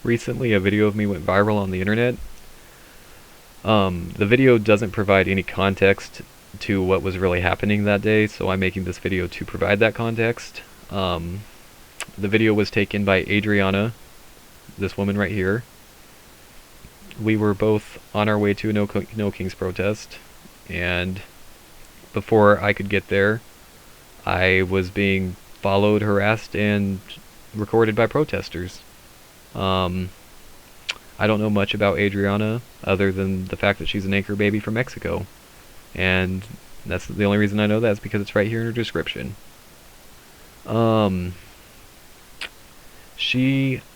Recently, a video of me went viral on the internet. The video doesn't provide any context to what was really happening that day, so I'm making this video to provide that context. The video was taken by Adriana, this woman right here. We were both on our way to a No Kings protest, and before I could get there, I was being followed, harassed, and recorded by protesters. I don't know much about Adriana other than the fact that she's an anchor baby from Mexico, and that's the only reason I know that is because it's right here in her description.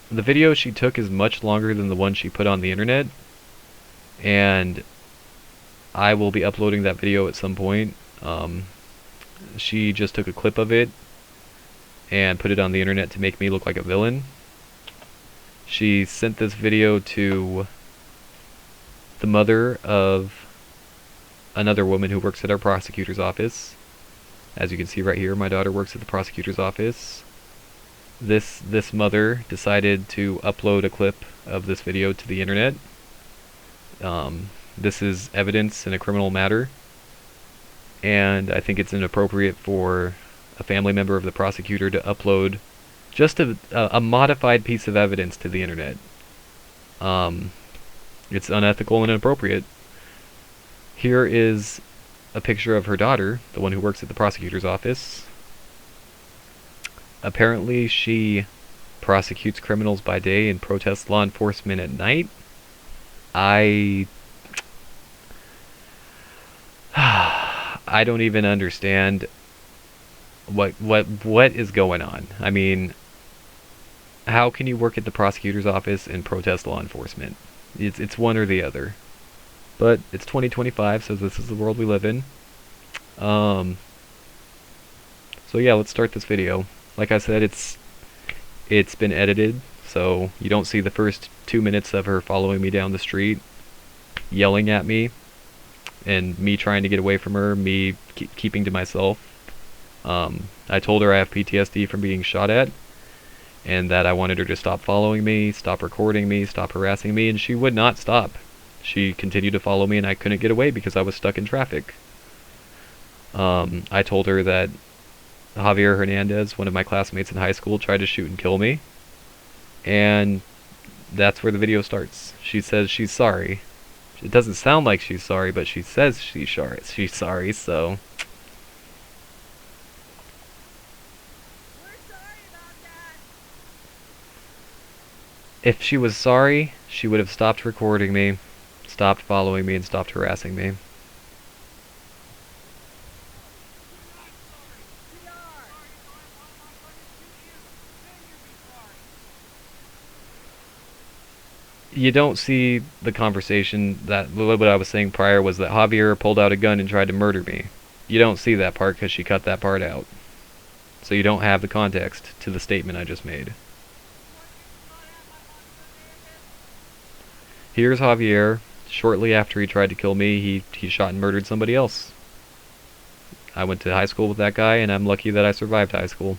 The video she took is much longer than the one she put on the internet, and I will be uploading that video at some point. She just took a clip of it and put it on the internet to make me look like a villain. She sent this video to the mother of another woman who works at our prosecutor's office. As you can see right here, my daughter works at the prosecutor's office. This mother decided to upload a clip of this video to the internet. This is evidence in a criminal matter, and I think it's inappropriate for a family member of the prosecutor to upload just a modified piece of evidence to the internet. It's unethical and inappropriate. Here is a picture of her daughter, the one who works at the prosecutor's office. Apparently she prosecutes criminals by day and protests law enforcement at night. I don't even understand what is going on. I mean, how can you work at the prosecutor's office and protest law enforcement? It's one or the other. But it's 2025, so this is the world we live in. So yeah, let's start this video. Like I said, it's been edited, so you don't see the first 2 minutes of her following me down the street, yelling at me, and me trying to get away from her, me keeping to myself. I told her I have PTSD from being shot at, and that I wanted her to stop following me, stop recording me, stop harassing me, and she would not stop. She continued to follow me, and I couldn't get away because I was stuck in traffic. I told her that Javier Hernandez, one of my classmates in high school, tried to shoot and kill me, and that's where the video starts. She says she's sorry. It doesn't sound like she's sorry, but she says she's sorry, so... If she was sorry, she would have stopped recording me, stopped following me, and stopped harassing me. You don't see the conversation. That what I was saying prior was that Javier pulled out a gun and tried to murder me. You don't see that part because she cut that part out. So you don't have the context to the statement I just made. Here's Javier. Shortly after he tried to kill me, he shot and murdered somebody else. I went to high school with that guy, and I'm lucky that I survived high school.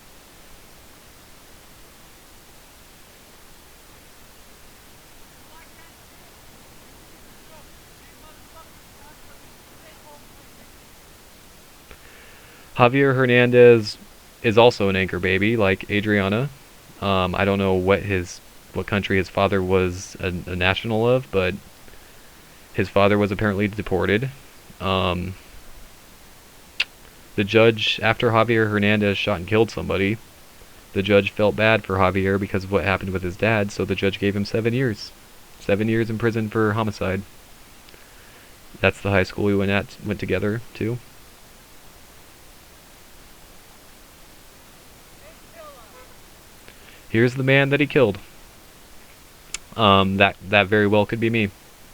Javier Hernandez is also an anchor baby, like Adriana. I don't know what country his father was a national of, but his father was apparently deported. The judge, after Javier Hernandez shot and killed somebody, the judge felt bad for Javier because of what happened with his dad, so the judge gave him 7 years. 7 years in prison for homicide. That's the high school we went together to. Here's the man that he killed. That very well could be me.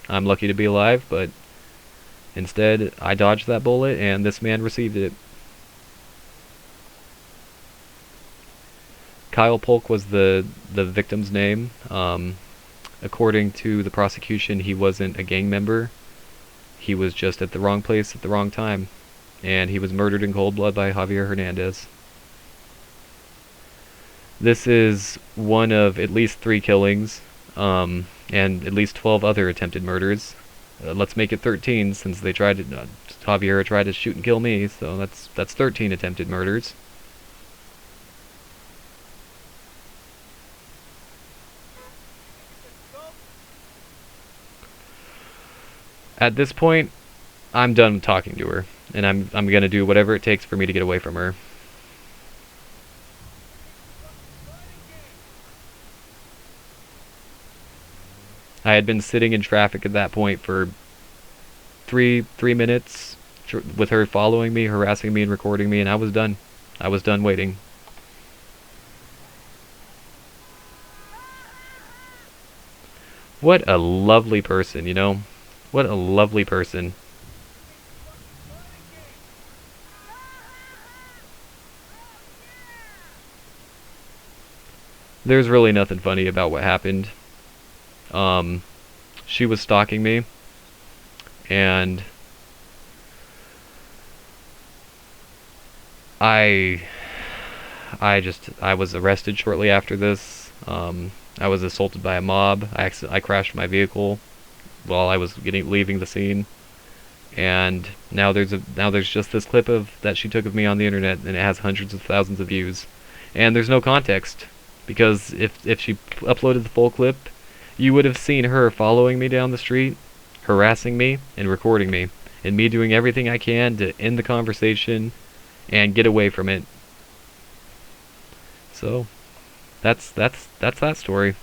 I'm lucky to be alive, but instead I dodged that bullet and this man received it. Kyle Polk was the victim's name. According to the prosecution, he wasn't a gang member. He was just at the wrong place at the wrong time, and he was murdered in cold blood by Javier Hernandez. This is one of at least 3 killings and at least 12 other attempted murders. Let's make it 13 since they tried to, Javier tried to shoot and kill me, so that's 13 attempted murders. At this point, I'm done talking to her, and I'm gonna do whatever it takes for me to get away from her. I had been sitting in traffic at that point for three minutes with her following me, harassing me, and recording me, and I was done. I was done waiting. What a lovely person, you know? What a lovely person. There's really nothing funny about what happened. Um, she was stalking me, and I, I was arrested shortly after this. I was assaulted by a mob. I crashed my vehicle while I was leaving the scene, and now there's just this clip of that she took of me on the internet, and it has hundreds of thousands of views, and there's no context because if she uploaded the full clip, you would have seen her following me down the street, harassing me and recording me, and me doing everything I can to end the conversation and get away from it. So that's that story.